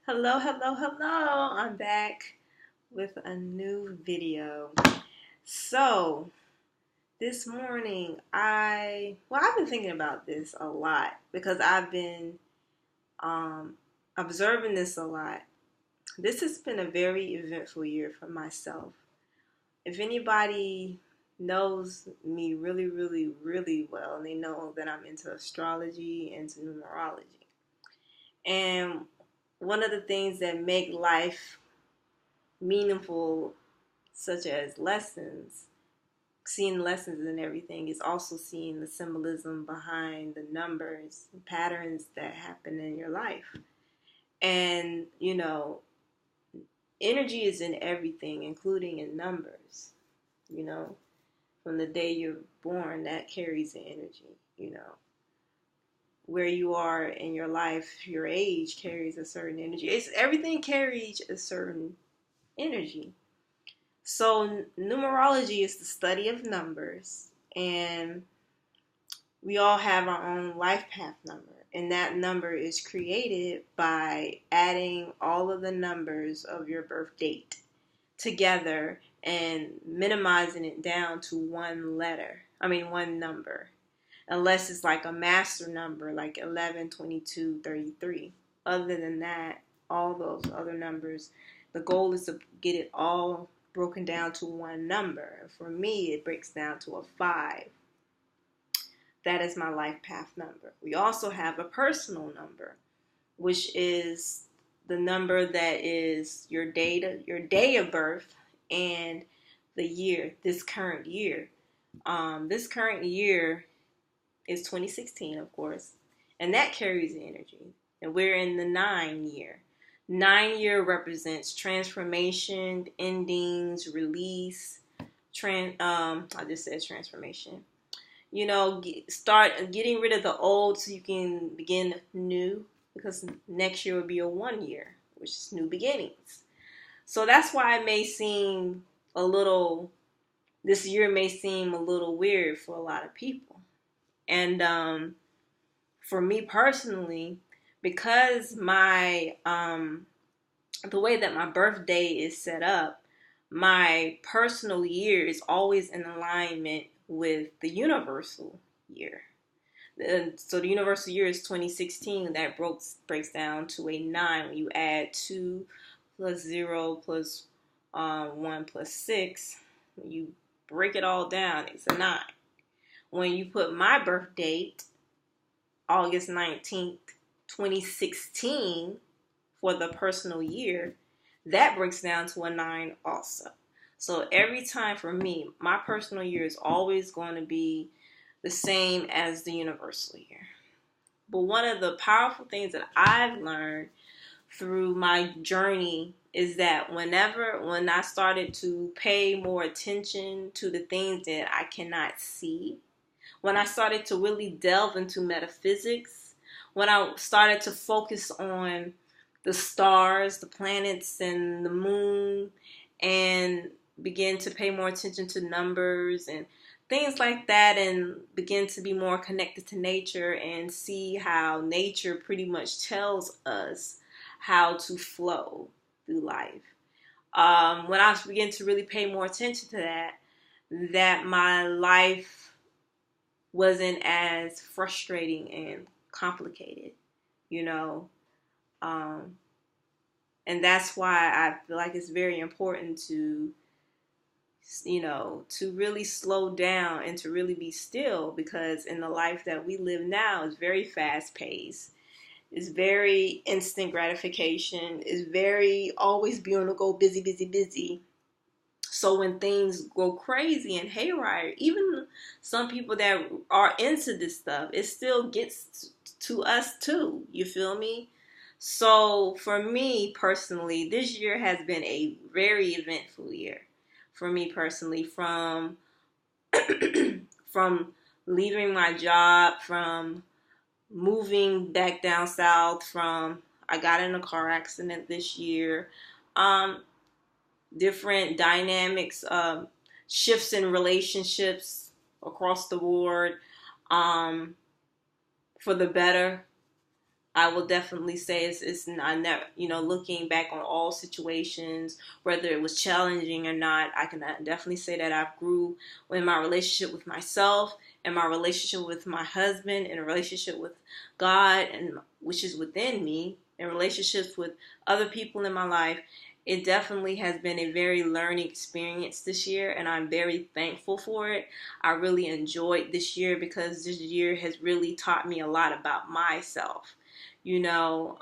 Hello, hello, hello. I'm back with a new video. So, this morning I've been thinking about this a lot because I've been um observing this a lot. This has been a very eventful year for myself. If anybody knows me really, really, really well, they know that I'm into astrology, into numerology. And one of the things that make life meaningful, such as lessons, seeing lessons and everything, is also seeing the symbolism behind the numbers and patterns that happen in your life. And, energy is in everything, including in numbers. You know, from the day you're born, that carries the energy. Where you are in your life, your age carries a certain energy. Everything carries a certain energy. So, numerology is the study of numbers, and we all have our own life path number. And that number is created by adding all of the numbers of your birth date together and minimizing it down to one number. Unless it's like a master number, like 11, 22, 33. Other than that, all those other numbers, the goal is to get it all broken down to one number. For me, it breaks down to a 5. That is my life path number. We also have a personal number, which is the number that is your day of birth and the year, this current year. This current year is 2016, of course, and that carries the energy. And we're in the 9 year. 9 year represents transformation, endings, release. I just said transformation. Start getting rid of the old so you can begin new, because next year will be a 1 year, which is new beginnings. So that's why this year may seem a little weird for a lot of people. And for me personally, because the way that my birthday is set up, my personal year is always in alignment with the universal year. So the universal year is 2016. That breaks down to a 9 when you add 2 plus 0 plus 1 plus 6. When you break it all down, it's a 9. When you put my birth date, August 19th, 2016, for the personal year, that breaks down to a 9 also. So every time for me, my personal year is always going to be the same as the universal year. But one of the powerful things that I've learned through my journey is that when I started to pay more attention to the things that I cannot see, when I started to really delve into metaphysics, when I started to focus on the stars, the planets, and the moon, and begin to pay more attention to numbers and things like that, and begin to be more connected to nature and see how nature pretty much tells us how to flow through life. When I begin to really pay more attention to that my life wasn't as frustrating and complicated, you know. And that's why I feel like it's very important to really slow down and to really be still, because in the life that we live now is very fast paced. It's very instant gratification. It's very always be on the go, busy, busy, busy. So when things go crazy and haywire, even some people that are into this stuff, it still gets to us too. You feel me? So for me personally, this year has been a very eventful year. For me personally, from from leaving my job, from moving back down south, from I got in a car accident this year, different dynamics, shifts in relationships across the board, for the better. I will definitely say it's not never, looking back on all situations, whether it was challenging or not, I can definitely say that I've grew in my relationship with myself, and my relationship with my husband, and a relationship with God, and which is within me, and relationships with other people in my life. It definitely has been a very learning experience this year, and I'm very thankful for it. I really enjoyed this year because this year has really taught me a lot about myself. I know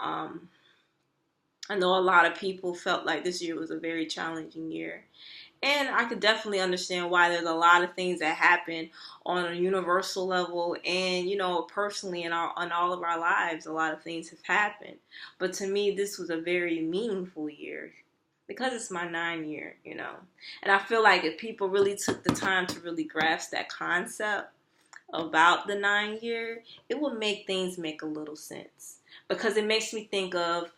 a lot of people felt like this year was a very challenging year. And I could definitely understand why. There's a lot of things that happen on a universal level, and personally in all of our lives, a lot of things have happened. But to me, this was a very meaningful year because it's my 9 year. And I feel like if people really took the time to really grasp that concept about the 9 year, it would make things make a little sense, because it makes me think of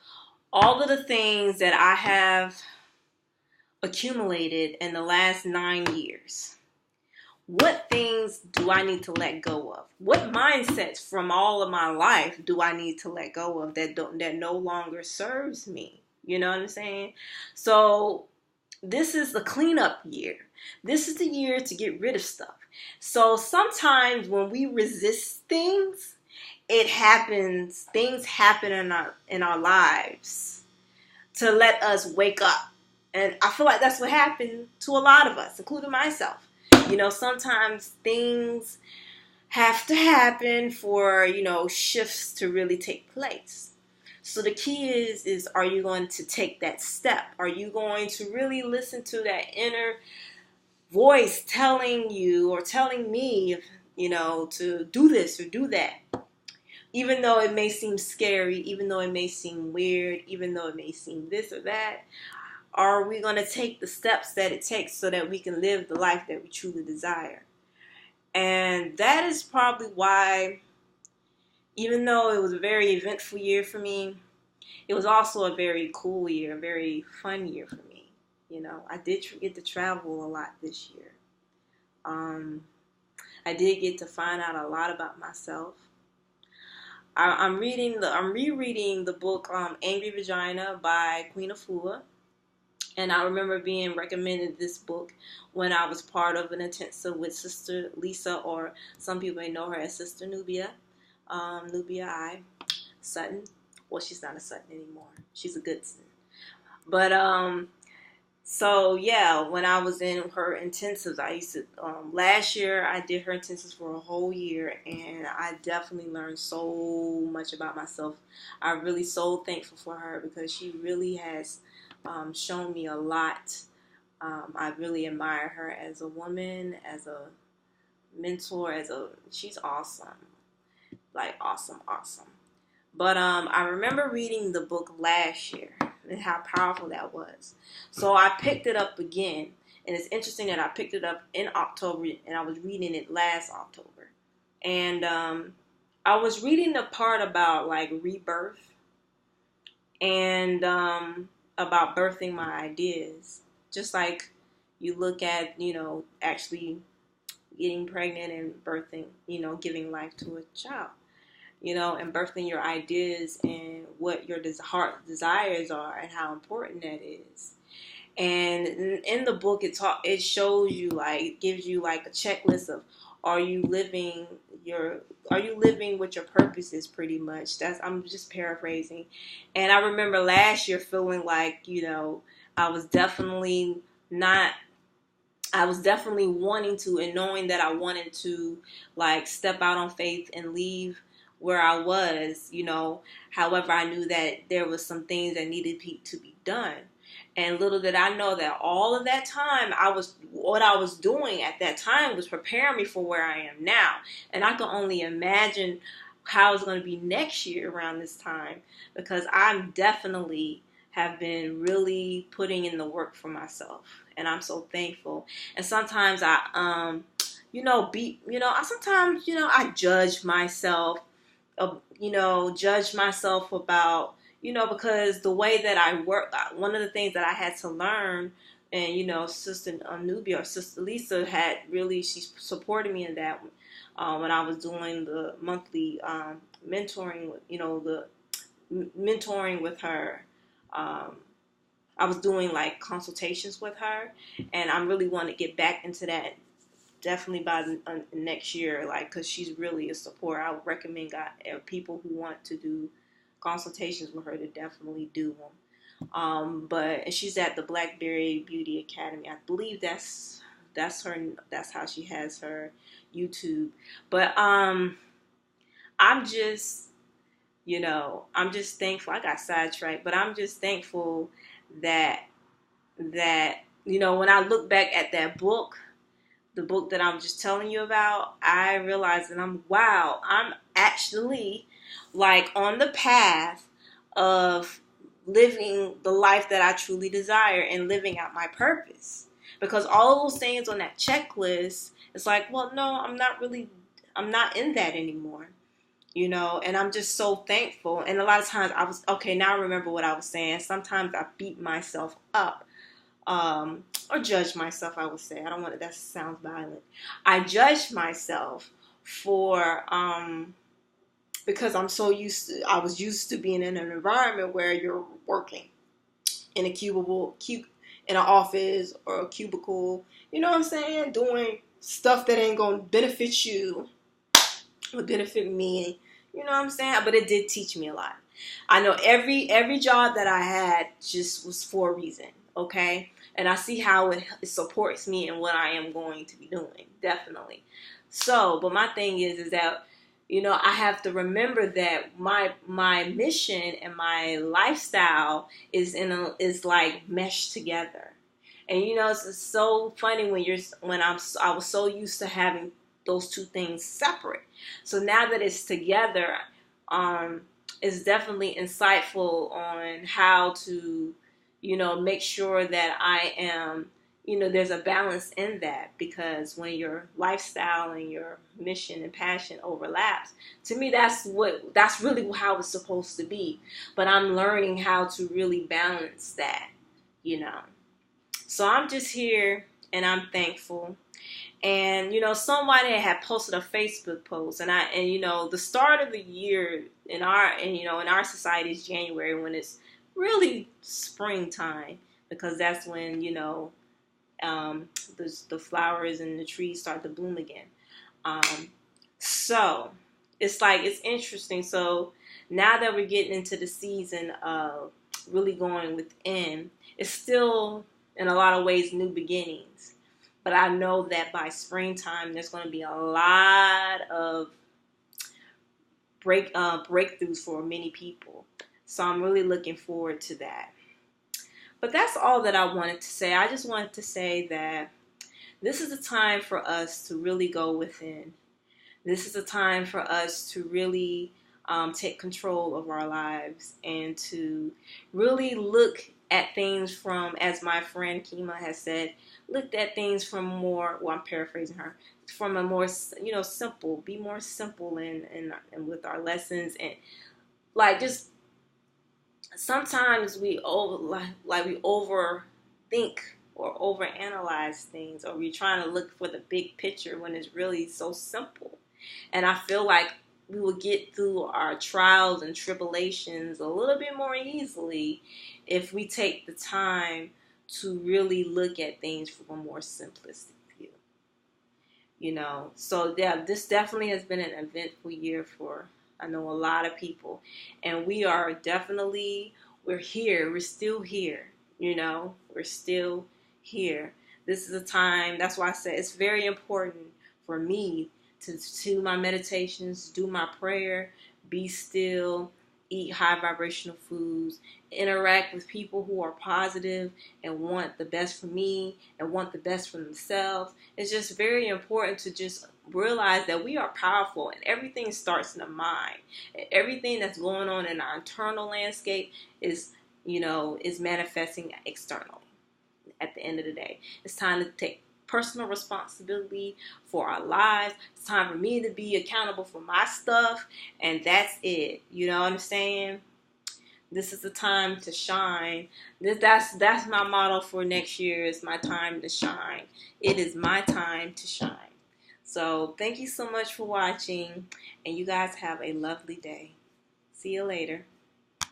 all of the things that I have accumulated in the last 9 years. What things do I need to let go of? What mindsets from all of my life do I need to let go of that no longer serves me? You know what I'm saying? So this is the cleanup year. This is the year to get rid of stuff. So sometimes when we resist things, it happens. Things happen in our lives to let us wake up. And I feel like that's what happened to a lot of us, including myself. Sometimes things have to happen for, shifts to really take place. So the key is are you going to take that step? Are you going to really listen to that inner voice telling you or telling me, to do this or do that? Even though it may seem scary, even though it may seem weird, even though it may seem this or that, are we going to take the steps that it takes so that we can live the life that we truly desire? And that is probably why, even though it was a very eventful year for me, it was also a very cool year, a very fun year for me. I did get to travel a lot this year. I did get to find out a lot about myself. I'm rereading the book Angry Vagina by Queen Afua. And I remember being recommended this book when I was part of an intensive with Sister Lisa, or some people may know her as Sister Nubia. Nubia I. Sutton. Well, she's not a Sutton anymore. She's a Goodson. But, so yeah, when I was in her intensives, I used to, last year I did her intensives for a whole year, and I definitely learned so much about myself. I'm really so thankful for her because she really has shown me a lot. I really admire her as a woman, as a mentor, she's awesome. Like awesome. But I remember reading the book last year and how powerful that was. So I picked it up again. And it's interesting that I picked it up in October and I was reading it last October. And I was reading the part about like rebirth and about birthing my ideas. Just like you look at, actually getting pregnant and birthing, giving life to a child. And birthing your ideas and what your heart desires are and how important that is. And in the book, it shows you, like, gives you like a checklist of, are you living what your purpose is, pretty much. I'm just paraphrasing. And I remember last year feeling like, I was definitely wanting to, and knowing that I wanted to like step out on faith and leave where I was, however, I knew that there was some things that needed to be done. And little did I know that all of that time, what I was doing at that time was preparing me for where I am now. And I can only imagine how it's going to be next year around this time, because I'm definitely have been really putting in the work for myself. And I'm so thankful. And sometimes I judge myself, about, because the way that I work, one of the things that I had to learn, and, Sister Nubia or Sister Lisa she supported me in that when I was doing the monthly mentoring, mentoring with her. I was doing like consultations with her, and I really want to get back into that. Definitely by the next year, like, because she's really a support. I would recommend people who want to do consultations with her to definitely do them. And she's at the Blackberry Beauty Academy. I believe that's her. That's how she has her YouTube. But I'm just, I'm just thankful. I got sidetracked, but I'm just thankful that when I look back at that book, the book that I'm just telling you about, I realized that I'm actually like on the path of living the life that I truly desire and living out my purpose. Because all those things on that checklist, it's like, well, no, I'm not in that anymore. And I'm just so thankful. And a lot of times now I remember what I was saying. Sometimes I beat myself up. Or judge myself, I would say. I don't want it, that sounds violent. I judge myself for, because I was used to being in an environment where you're working in a cubicle, in an office or a cubicle, you know what I'm saying? Doing stuff that ain't going to benefit you or benefit me, you know what I'm saying? But it did teach me a lot. I know every job that I had just was for a reason, okay? And I see how it supports me in what I am going to be doing, definitely. So, but my thing is that, I have to remember that my mission and my lifestyle is like meshed together. And it's so funny I was so used to having those two things separate. So now that it's together, it's definitely insightful on how to make sure that I am, there's a balance in that, because when your lifestyle and your mission and passion overlaps, to me, that's really how it's supposed to be. But I'm learning how to really balance that, So I'm just here and I'm thankful. And, somebody had posted a Facebook post, and the start of the year in our society is January, when it's really springtime, because that's when, the flowers and the trees start to bloom again. So it's interesting. So now that we're getting into the season of really going within, it's still in a lot of ways new beginnings. But I know that by springtime, there's going to be a lot of breakthroughs for many people. So I'm really looking forward to that. But that's all that I wanted to say. I just wanted to say that this is a time for us to really go within. This is a time for us to really take control of our lives and to really look at things from, as my friend Kima has said, looked at things from more, well, I'm paraphrasing her, from a more, simple, be more simple and with our lessons, and like just sometimes we overthink or overanalyze things, or we're trying to look for the big picture when it's really so simple. And I feel like we will get through our trials and tribulations a little bit more easily if we take the time to really look at things from a more simplistic view. So yeah, this definitely has been an eventful year for, I know, a lot of people. And we're here. We're still here. We're still here. This is a time, that's why I said it's very important for me to do my meditations, do my prayer, be still, eat high vibrational foods, interact with people who are positive and want the best for me and want the best for themselves. It's just very important to just realize that we are powerful, and everything starts in the mind. And everything that's going on in our internal landscape is manifesting externally. At the end of the day, it's time to take personal responsibility for our lives. It's time for me to be accountable for my stuff, and that's it. You know what I'm saying? This is the time to shine. That's my motto for next year. Is my time to shine. It is my time to shine. So thank you so much for watching, and you guys have a lovely day. See you later.